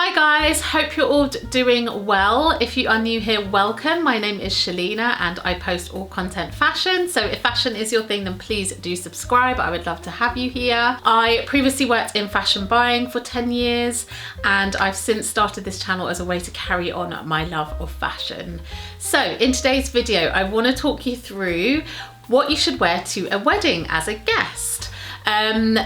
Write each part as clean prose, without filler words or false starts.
Hi guys, hope you're all doing well. If you are new here, welcome. My name is Shalina and I post all content fashion. So if fashion is your thing, then please do subscribe. I would love to have you here. I previously worked in fashion buying for 10 years and I've since started this channel as a way to carry on my love of fashion. So in today's video, I want to talk you through what you should wear to a wedding as a guest.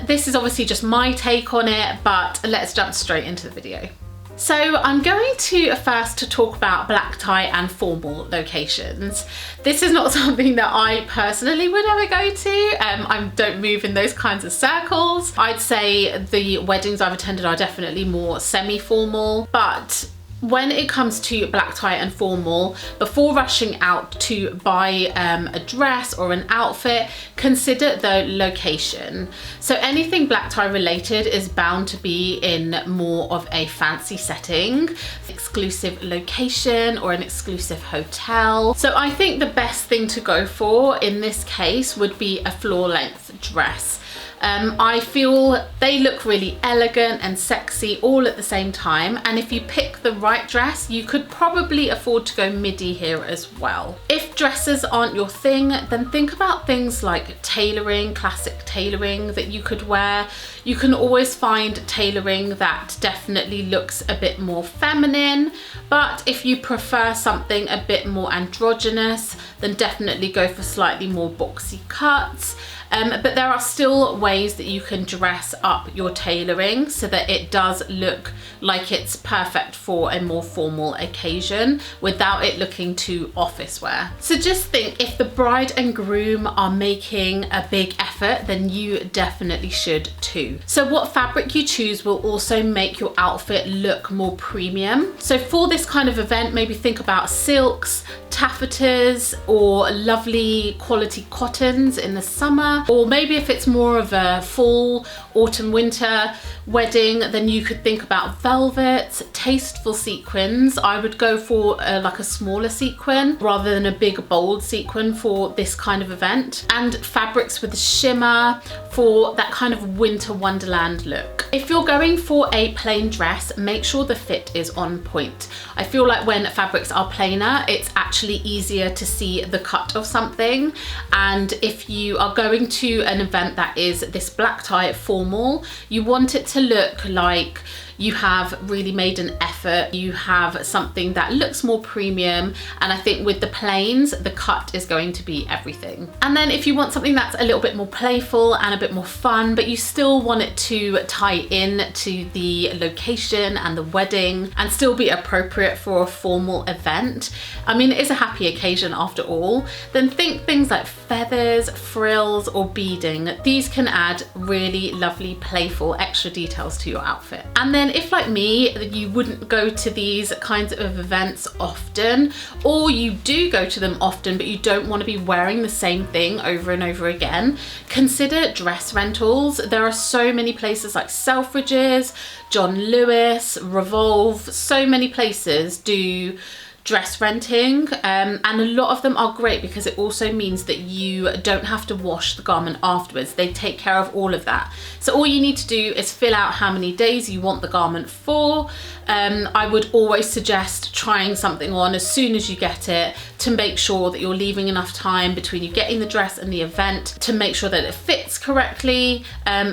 This is obviously just my take on it, but let's jump straight into the video. So I'm going to first talk about black tie and formal locations. This is not something that I personally would ever go to. I don't move in those kinds of circles. I'd say the weddings I've attended are definitely more semi-formal, but when it comes to black tie and formal, before rushing out to buy a dress or an outfit, consider the location. So anything black tie related is bound to be in more of a fancy setting, exclusive location or an exclusive hotel. So I think the best thing to go for in this case would be a floor length dress. I feel they look really elegant and sexy all at the same time, and if you pick the right dress, you could probably afford to go midi here as well. If dresses aren't your thing, then think about things like tailoring, classic tailoring that you could wear. You can always find tailoring that definitely looks a bit more feminine, but if you prefer something a bit more androgynous, then definitely go for slightly more boxy cuts. But there are still ways that you can dress up your tailoring so that it does look like it's perfect for a more formal occasion without it looking too office wear. So just think, if the bride and groom are making a big effort, then you definitely should too. So what fabric you choose will also make your outfit look more premium. So for this kind of event, maybe think about silks, taffetas, or lovely quality cottons in the summer. Or maybe if it's more of a fall, autumn, winter wedding, then you could think about velvets, tasteful sequins. I would go for like a smaller sequin rather than a big bold sequin for this kind of event, and fabrics with shimmer for that kind of winter wonderland look. If you're going for a plain dress, make sure the fit is on point. I feel like when fabrics are plainer, it's actually easier to see the cut of something, and if you are going to an event that is this black tie formal, you want it to look like you have really made an effort, you have something that looks more premium, and I think with the plains, the cut is going to be everything. And then if you want something that's a little bit more playful and a bit more fun, but you still want it to tie in to the location and the wedding and still be appropriate for a formal event, I mean, it is a happy occasion after all, then think things like feathers, frills, or beading. These can add really lovely, playful extra details to your outfit. And then if, like me, you wouldn't go to these kinds of events often, or you do go to them often but you don't want to be wearing the same thing over and over again, consider dress rentals. There are so many places like Selfridges, John Lewis, Revolve, so many places do dress renting, and a lot of them are great because it also means that you don't have to wash the garment afterwards. They take care of all of that. So all you need to do is fill out how many days you want the garment for. I would always suggest trying something on as soon as you get it to make sure that you're leaving enough time between you getting the dress and the event to make sure that it fits correctly.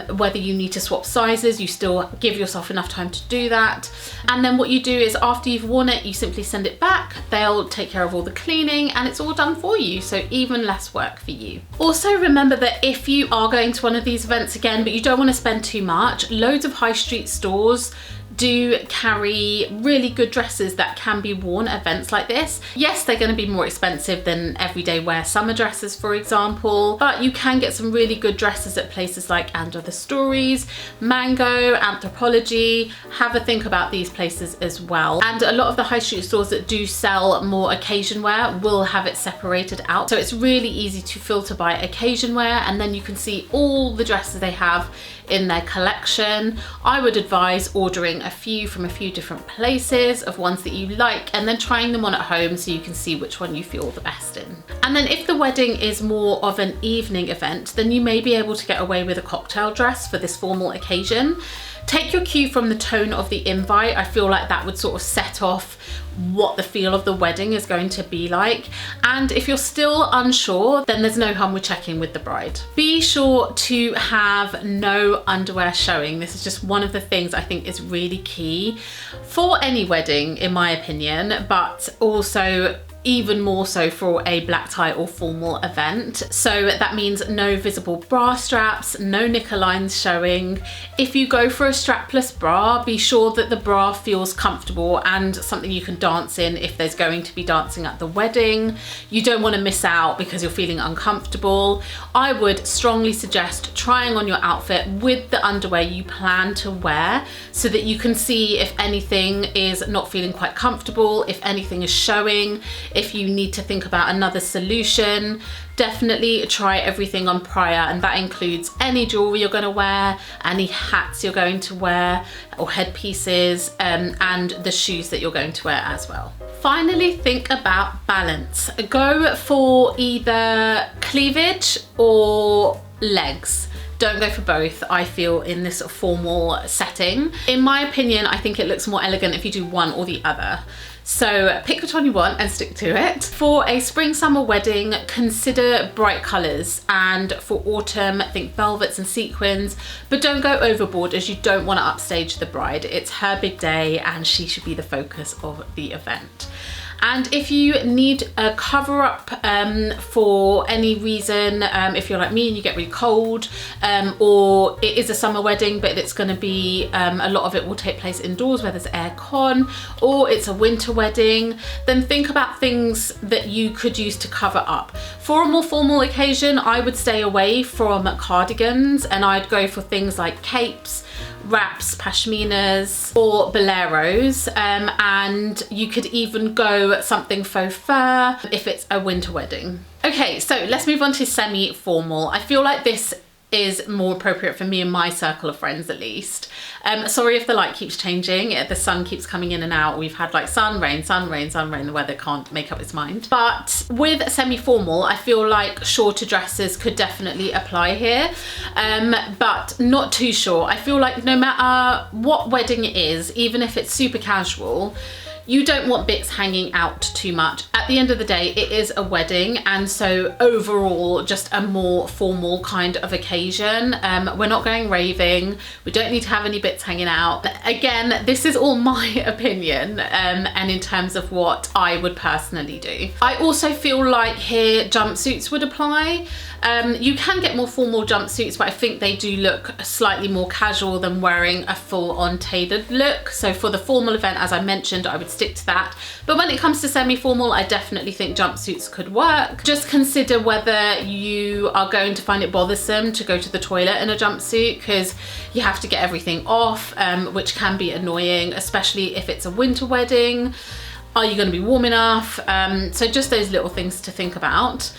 Whether you need to swap sizes, you still give yourself enough time to do that. And then what you do is, after you've worn it, you simply send it back. They'll take care of all the cleaning and it's all done for you, so even less work for you. Also remember that if you are going to one of these events again but you don't want to spend too much, loads of high street stores do carry really good dresses that can be worn at events like this. Yes, they're going to be more expensive than everyday wear summer dresses, for example, but you can get some really good dresses at places like And Other Stories, Mango, Anthropology. Have a think about these places as well. And a lot of the high street stores that do sell more occasion wear will have it separated out. So it's really easy to filter by occasion wear, and then you can see all the dresses they have in their collection. I would advise ordering a few from a few different places of ones that you like, and then trying them on at home so you can see which one you feel the best in. And then if the wedding is more of an evening event, then you may be able to get away with a cocktail dress for this formal occasion. Take your cue from the tone of the invite. I feel like that would sort of set off what the feel of the wedding is going to be like. And if you're still unsure, then there's no harm with checking with the bride. Be sure to have no underwear showing. This is just one of the things I think is really key for any wedding, in my opinion, but also even more so for a black tie or formal event. So that means no visible bra straps, no knicker lines showing. If you go for a strapless bra, be sure that the bra feels comfortable and something you can dance in if there's going to be dancing at the wedding. You don't want to miss out because you're feeling uncomfortable. I would strongly suggest trying on your outfit with the underwear you plan to wear so that you can see if anything is not feeling quite comfortable, if anything is showing. If you need to think about another solution, definitely try everything on prior, and that includes any jewelry you're going to wear, any hats you're going to wear or headpieces, and the shoes that you're going to wear as well. Finally, think about balance. Go for either cleavage or legs. Don't go for both, I feel, in this formal setting. In my opinion, I think it looks more elegant if you do one or the other. So pick which one you want and stick to it. For a spring summer wedding, consider bright colours, and for autumn, think velvets and sequins, but don't go overboard as you don't want to upstage the bride. It's her big day and she should be the focus of the event. And if you need a cover up for any reason, if you're like me and you get really cold, or it is a summer wedding but it's going to be a lot of it will take place indoors where there's air con, or it's a winter wedding, then think about things that you could use to cover up. For a more formal occasion, I would stay away from cardigans and I'd go for things like capes, wraps, pashminas, or boleros, and you could even go something faux fur if it's a winter wedding. Okay, so let's move on to semi-formal. I feel like this is more appropriate for me and my circle of friends, at least. Sorry if the light keeps changing, the sun keeps coming in and out. We've had like sun, rain, sun, rain, sun, rain. The weather can't make up its mind. But with semi-formal, I feel like shorter dresses could definitely apply here, but not too short. I feel like no matter what wedding it is, even if it's super casual, you don't want bits hanging out too much. At the end of the day, it is a wedding, and so overall, just a more formal kind of occasion. We're not going raving. We don't need to have any bits hanging out. But again, this is all my opinion, and in terms of what I would personally do. I also feel like here jumpsuits would apply. You can get more formal jumpsuits, but I think they do look slightly more casual than wearing a full-on tailored look. So for the formal event, as I mentioned, I would stick to that. But when it comes to semi-formal, I definitely think jumpsuits could work. Just consider whether you are going to find it bothersome to go to the toilet in a jumpsuit, because you have to get everything off, which can be annoying, especially if it's a winter wedding. Are you going to be warm enough? So just those little things to think about.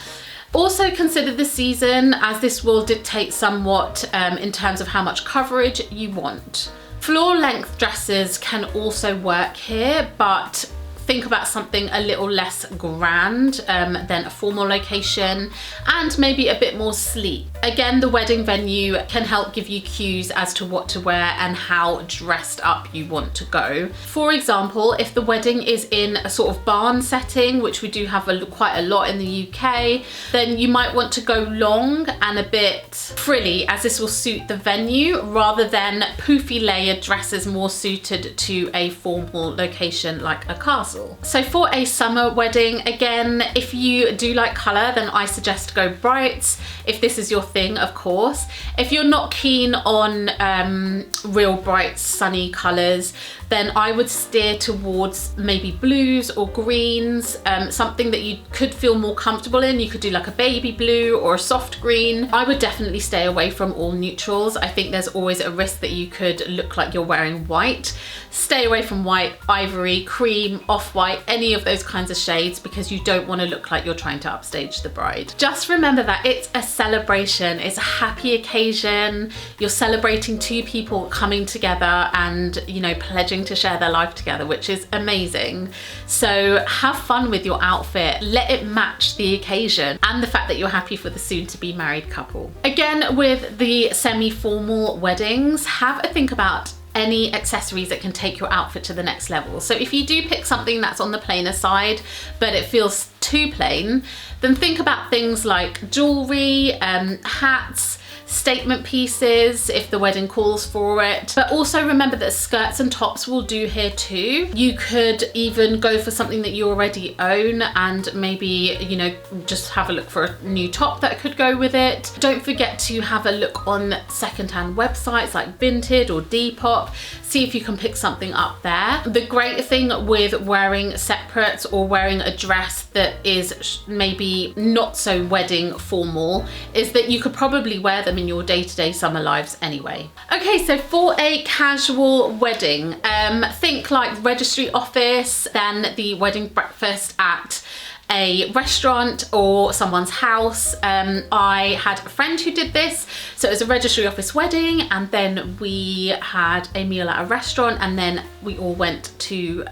Also consider the season, as this will dictate somewhat in terms of how much coverage you want. Floor length dresses can also work here, but think about something a little less grand than a formal location, and maybe a bit more sleek. Again, the wedding venue can help give you cues as to what to wear and how dressed up you want to go. For example, if the wedding is in a sort of barn setting, which we do have quite a lot in the UK, then you might want to go long and a bit frilly, as this will suit the venue, rather than poofy layered dresses more suited to a formal location like a castle. So for a summer wedding, again, if you do like colour, then I suggest go brights, if this is your thing, of course. If you're not keen on real bright sunny colours, then I would steer towards maybe blues or greens, something that you could feel more comfortable in. You could do like a baby blue or a soft green. I would definitely stay away from all neutrals. I think there's always a risk that you could look like you're wearing white. Stay away from white, ivory, cream, off-white, any of those kinds of shades, because you don't want to look like you're trying to upstage the bride. Just remember that it's a celebration, it's a happy occasion. You're celebrating two people coming together and, you know, pledging to share their life together, which is amazing. So have fun with your outfit, let it match the occasion and the fact that you're happy for the soon to be married couple. Again, with the semi-formal weddings, have a think about any accessories that can take your outfit to the next level. So if you do pick something that's on the plainer side, but it feels too plain, then think about things like jewelry, hats, statement pieces if the wedding calls for it. But also remember that skirts and tops will do here too. You could even go for something that you already own and maybe, you know, just have a look for a new top that could go with it. Don't forget to have a look on secondhand websites like Vinted or Depop. See if you can pick something up there. The great thing with wearing separates or wearing a dress that is maybe not so wedding formal is that you could probably wear them in your day-to-day summer lives anyway. Okay, so for a casual wedding, think like registry office, then the wedding breakfast at a restaurant or someone's house. I had a friend who did this. So it was a registry office wedding, and then we had a meal at a restaurant, and then we all went to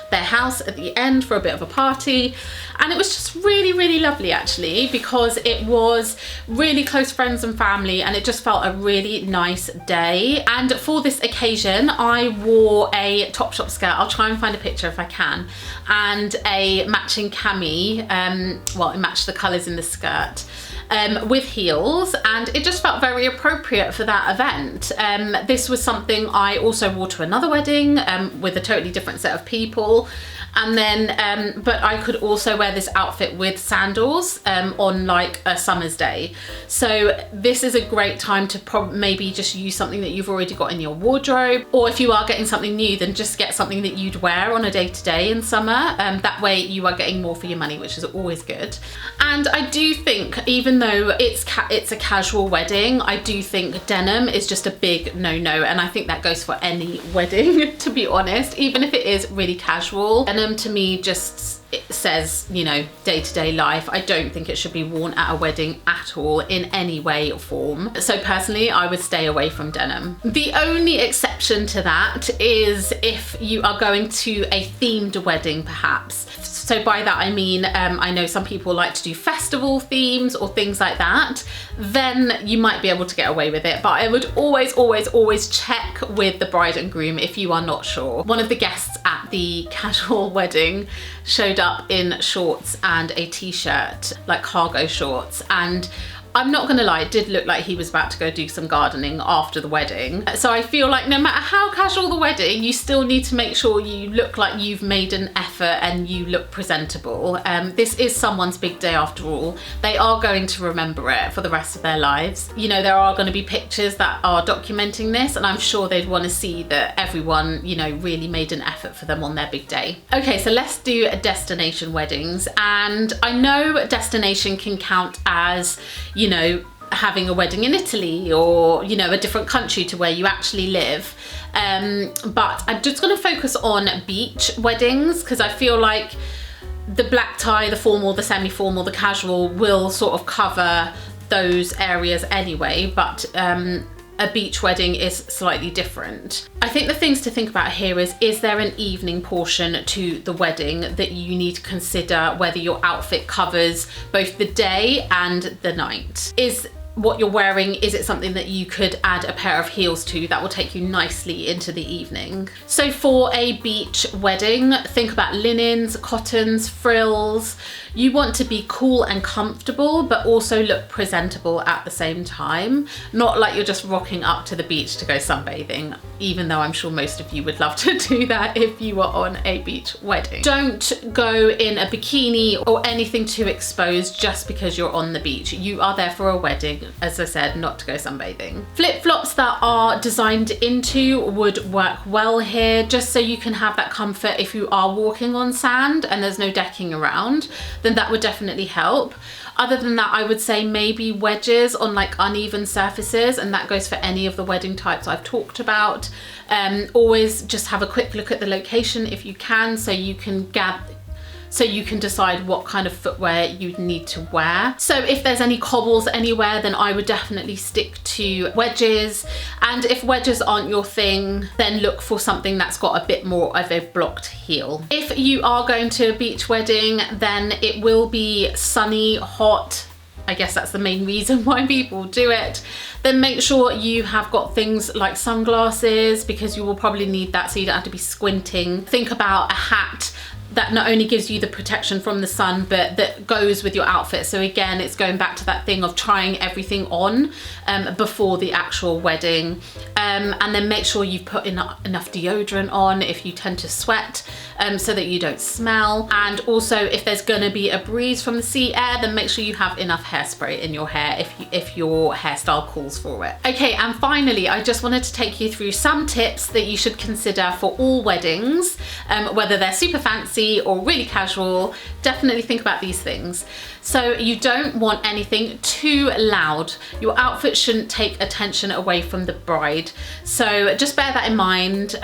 their house at the end for a bit of a party. And it was just really, really lovely actually, because it was really close friends and family, and it just felt a really nice day. And for this occasion, I wore a Topshop skirt. I'll try and find a picture if I can, and a matching cami. Well, it matched the colours in the skirt. With heels, and it just felt very appropriate for that event. This was something I also wore to another wedding with a totally different set of people. And then, but I could also wear this outfit with sandals on like a summer's day. So this is a great time to maybe just use something that you've already got in your wardrobe. Or if you are getting something new, then just get something that you'd wear on a day-to-day in summer. That way you are getting more for your money, which is always good. And I do think, even though it's a casual wedding, I do think denim is just a big no-no. And I think that goes for any wedding, to be honest, even if it is really casual. Denim to me just, it says, you know, day-to-day life. I don't think it should be worn at a wedding at all in any way or form. So personally, I would stay away from denim. The only exception to that is if you are going to a themed wedding, perhaps. So by that I mean, I know some people like to do festival themes or things like that. Then you might be able to get away with it. But I would always, always, always check with the bride and groom if you are not sure. One of the guests at the casual wedding showed up in shorts and a t-shirt, like cargo shorts, and I'm not gonna lie, it did look like he was about to go do some gardening after the wedding. So I feel like no matter how casual the wedding, you still need to make sure you look like you've made an effort and you look presentable. This is someone's big day after all. They are going to remember it for the rest of their lives. You know, there are gonna be pictures that are documenting this, and I'm sure they'd wanna see that everyone, you know, really made an effort for them on their big day. Okay, so let's do destination weddings. And I know destination can count as, you know, having a wedding in Italy or, you know, a different country to where you actually live. But I'm just going to focus on beach weddings, because I feel like the black tie, the formal, the semi-formal, the casual will sort of cover those areas anyway. But a beach wedding is slightly different. I think the things to think about here is there an evening portion to the wedding that you need to consider whether your outfit covers both the day and the night? Is what you're wearing, is it something that you could add a pair of heels to that will take you nicely into the evening? So for a beach wedding, think about linens, cottons, frills. You want to be cool and comfortable, but also look presentable at the same time. Not like you're just rocking up to the beach to go sunbathing, even though I'm sure most of you would love to do that if you were on a beach wedding. Don't go in a bikini or anything too exposed just because you're on the beach. You are there for a wedding, as I said, not to go sunbathing. Flip-flops that are designed into would work well here, just so you can have that comfort if you are walking on sand and there's no decking around. Then that would definitely help. Other than that, I would say maybe wedges on like uneven surfaces, and that goes for any of the wedding types I've talked about. Always just have a quick look at the location if you can, so you can decide what kind of footwear you need to wear. So if there's any cobbles anywhere, then I would definitely stick to wedges. And if wedges aren't your thing, then look for something that's got a bit more of a blocked heel. If you are going to a beach wedding, then it will be sunny, hot, I guess that's the main reason why people do it. Then make sure you have got things like sunglasses, because you will probably need that so you don't have to be squinting. Think about a hat that not only gives you the protection from the sun, but that goes with your outfit. So again, it's going back to that thing of trying everything on before the actual wedding. And then make sure you've put enough deodorant on if you tend to sweat, so that you don't smell. And also, if there's gonna be a breeze from the sea air, then make sure you have enough hairspray in your hair if your hairstyle calls for it. Okay, and finally, I just wanted to take you through some tips that you should consider for all weddings, whether they're super fancy or really casual. Definitely think about these things. So you don't want anything too loud. Your outfit shouldn't take attention away from the bride. So just bear that in mind.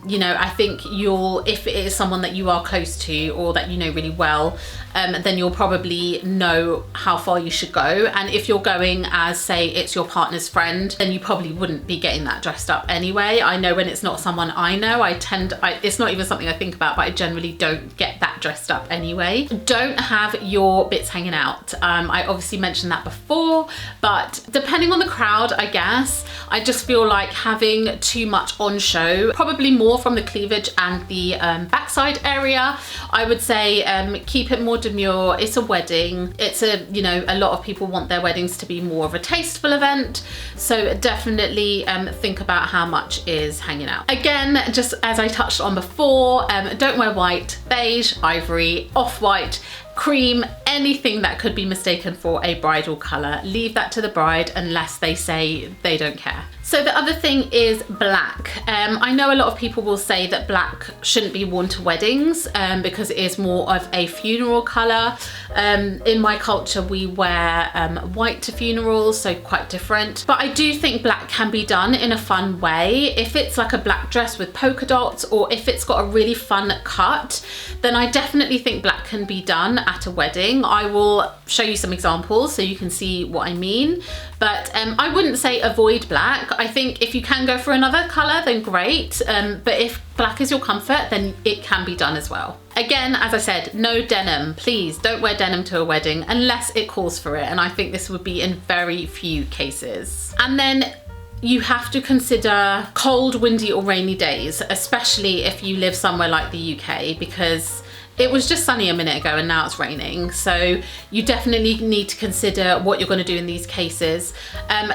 You know, I think if it is someone that you are close to or that you know really well, then you'll probably know how far you should go. And if you're going as, say, it's your partner's friend, then you probably wouldn't be getting that dressed up anyway. I know when it's not someone I know, it's not even something I think about, but I generally don't get that dressed up anyway. Don't have your bits hanging out. I obviously mentioned that before, but depending on the crowd, I guess, I just feel like having too much on show, probably more from the cleavage and the backside area. I would say keep it more demure. It's a wedding. It's a lot of people want their weddings to be more of a tasteful event. So definitely think about how much is hanging out. Again, just as I touched on before, don't wear white, beige, ivory, off-white, cream, anything that could be mistaken for a bridal color. Leave that to the bride unless they say they don't care. So the other thing is black. I know a lot of people will say that black shouldn't be worn to weddings because it is more of a funeral color. In my culture, we wear white to funerals, so quite different. But I do think black can be done in a fun way. If it's like a black dress with polka dots, or if it's got a really fun cut, then I definitely think black can be done at a wedding. I will show you some examples so you can see what I mean. But I wouldn't say avoid black. I think if you can go for another color, then great. But if black is your comfort, then it can be done as well. Again, as I said, no denim. Please don't wear denim to a wedding unless it calls for it. And I think this would be in very few cases. And then you have to consider cold, windy or rainy days, especially if you live somewhere like the UK, because it was just sunny a minute ago and now it's raining. So you definitely need to consider what you're going to do in these cases.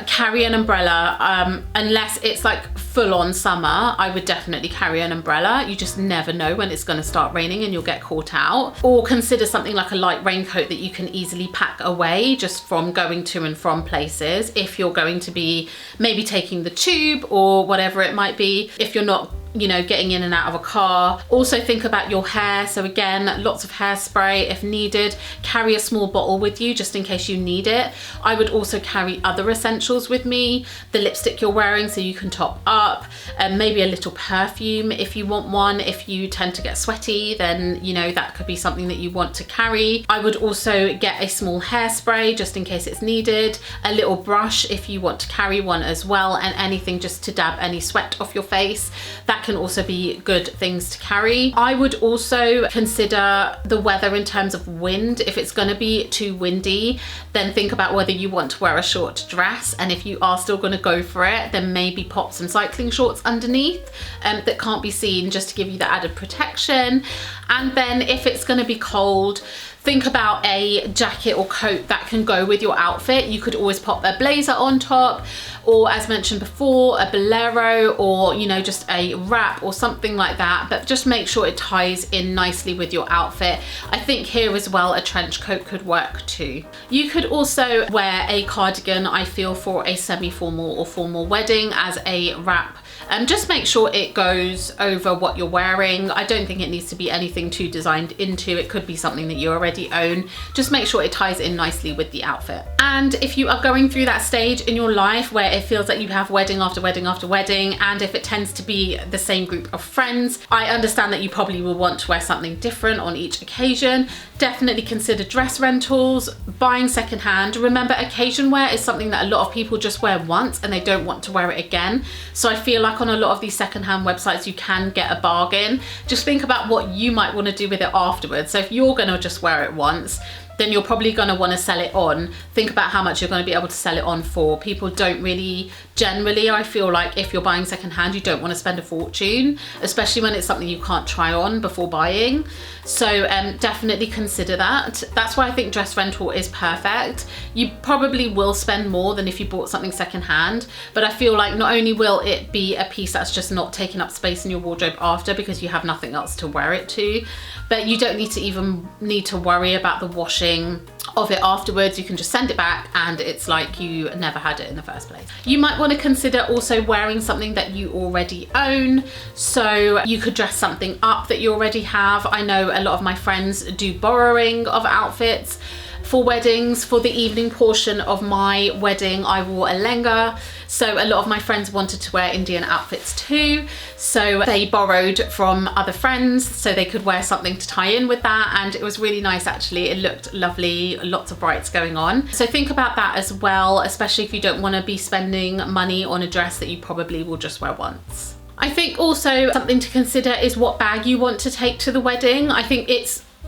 Carry an umbrella, unless it's like full on summer. I would definitely carry an umbrella. You just never know when it's going to start raining and you'll get caught out. Or consider something like a light raincoat that you can easily pack away just from going to and from places, if you're going to be maybe taking the tube or whatever it might be, if you're not getting in and out of a car. Also think about your hair. So again, lots of hairspray if needed. Carry a small bottle with you just in case you need it. I would also carry other essentials with me. The lipstick you're wearing so you can top up, and maybe a little perfume if you want one. If you tend to get sweaty, then that could be something that you want to carry. I would also get a small hairspray just in case it's needed, a little brush if you want to carry one as well, and anything just to dab any sweat off your face. That can also be good things to carry. I would also consider the weather in terms of wind. If it's going to be too windy, then think about whether you want to wear a short dress, and if you are still going to go for it, then maybe pop some cycling shorts underneath that can't be seen, just to give you the added protection. And then if it's going to be cold, think about a jacket or coat that can go with your outfit. You could always pop a blazer on top, or as mentioned before, a bolero, or just a wrap or something like that, but just make sure it ties in nicely with your outfit. I think here as well a trench coat could work too. You could also wear a cardigan, I feel, for a semi-formal or formal wedding as a wrap. Just make sure it goes over what you're wearing. I don't think it needs to be anything too designed into. It could be something that you already own. Just make sure it ties in nicely with the outfit. And if you are going through that stage in your life where it feels like you have wedding after wedding after wedding, and if it tends to be the same group of friends, I understand that you probably will want to wear something different on each occasion. Definitely consider dress rentals, buying secondhand. Remember, occasion wear is something that a lot of people just wear once and they don't want to wear it again. So I feel like on a lot of these secondhand websites you can get a bargain. Just think about what you might want to do with it afterwards. So if you're going to just wear it once, then you're probably going to want to sell it on. Think about how much you're going to be able to sell it on for. People don't really, generally, I feel like if you're buying secondhand, you don't want to spend a fortune, especially when it's something you can't try on before buying. So definitely consider that. That's why I think dress rental is perfect. You probably will spend more than if you bought something secondhand, but I feel like not only will it be a piece that's just not taking up space in your wardrobe after because you have nothing else to wear it to, but you don't need to worry about the washing of it afterwards. You can just send it back and it's like you never had it in the first place. You might want to consider also wearing something that you already own. So you could dress something up that you already have. I know a lot of my friends do borrowing of outfits for weddings. For the evening portion of my wedding, I wore a lehenga. So a lot of my friends wanted to wear Indian outfits too. So they borrowed from other friends so they could wear something to tie in with that. And it was really nice actually. It looked lovely, lots of brights going on. So think about that as well, especially if you don't want to be spending money on a dress that you probably will just wear once. I think also something to consider is what bag you want to take to the wedding. I think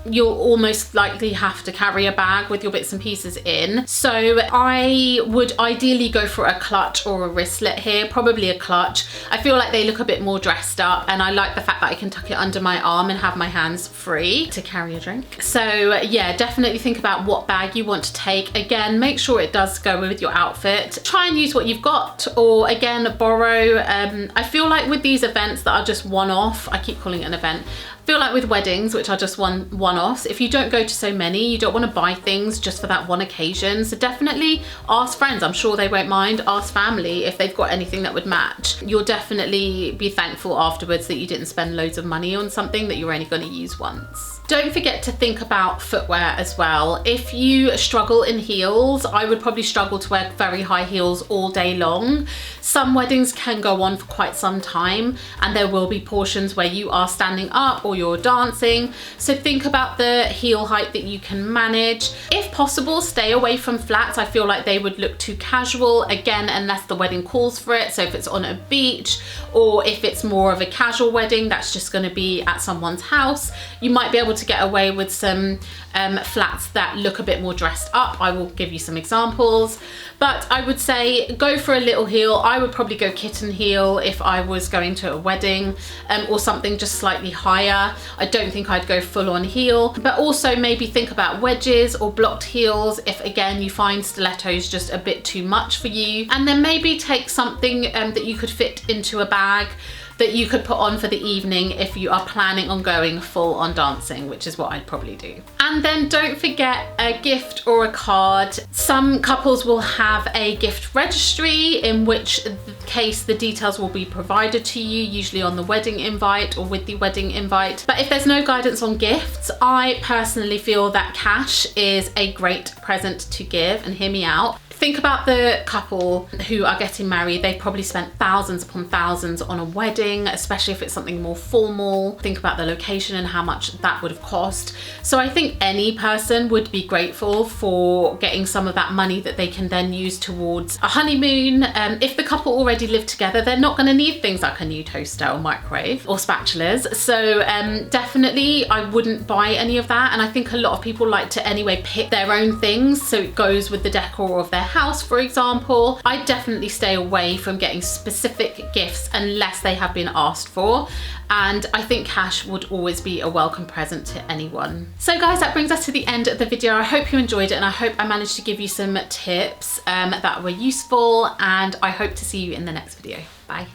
you'll almost likely have to carry a bag with your bits and pieces in. So I would ideally go for a clutch or a wristlet here, probably a clutch. I feel like they look a bit more dressed up and I like the fact that I can tuck it under my arm and have my hands free to carry a drink. So yeah, definitely think about what bag you want to take. Again, make sure it does go with your outfit. Try and use what you've got, or again, borrow. I feel like with these events that are just one-off, I keep calling it an event, I feel like with weddings, which are just one-offs, if you don't go to so many, you don't want to buy things just for that one occasion. So definitely ask friends. I'm sure they won't mind. Ask family if they've got anything that would match. You'll definitely be thankful afterwards that you didn't spend loads of money on something that you're only going to use once. Don't forget to think about footwear as well. If you struggle in heels, I would probably struggle to wear very high heels all day long. Some weddings can go on for quite some time and there will be portions where you are standing up or you're dancing. So think about the heel height that you can manage. If possible, stay away from flats. I feel like they would look too casual, again, unless the wedding calls for it. So if it's on a beach or if it's more of a casual wedding that's just going to be at someone's house, you might be able to get away with some flats that look a bit more dressed up. I will give you some examples, but I would say go for a little heel. I would probably go kitten heel if I was going to a wedding, or something just slightly higher. I don't think I'd go full on heel, but also maybe think about wedges or blocked heels if again you find stilettos just a bit too much for you. And then maybe take something that you could fit into a bag that you could put on for the evening if you are planning on going full on dancing, which is what I'd probably do. And then don't forget a gift or a card. Some couples will have a gift registry, in which case the details will be provided to you, usually on the wedding invite or with the wedding invite. But if there's no guidance on gifts, I personally feel that cash is a great present to give, and hear me out. Think about the couple who are getting married. They've probably spent thousands upon thousands on a wedding, especially if it's something more formal. Think about the location and how much that would have cost. So I think any person would be grateful for getting some of that money that they can then use towards a honeymoon. If the couple already live together, they're not going to need things like a new toaster or microwave or spatulas. So definitely I wouldn't buy any of that. And I think a lot of people like to anyway pick their own things, so it goes with the decor of their house, for example. I definitely stay away from getting specific gifts unless they have been asked for, and I think cash would always be a welcome present to anyone. So guys, that brings us to the end of the video. I hope you enjoyed it, and I hope I managed to give you some tips that were useful, and I hope to see you in the next video. Bye.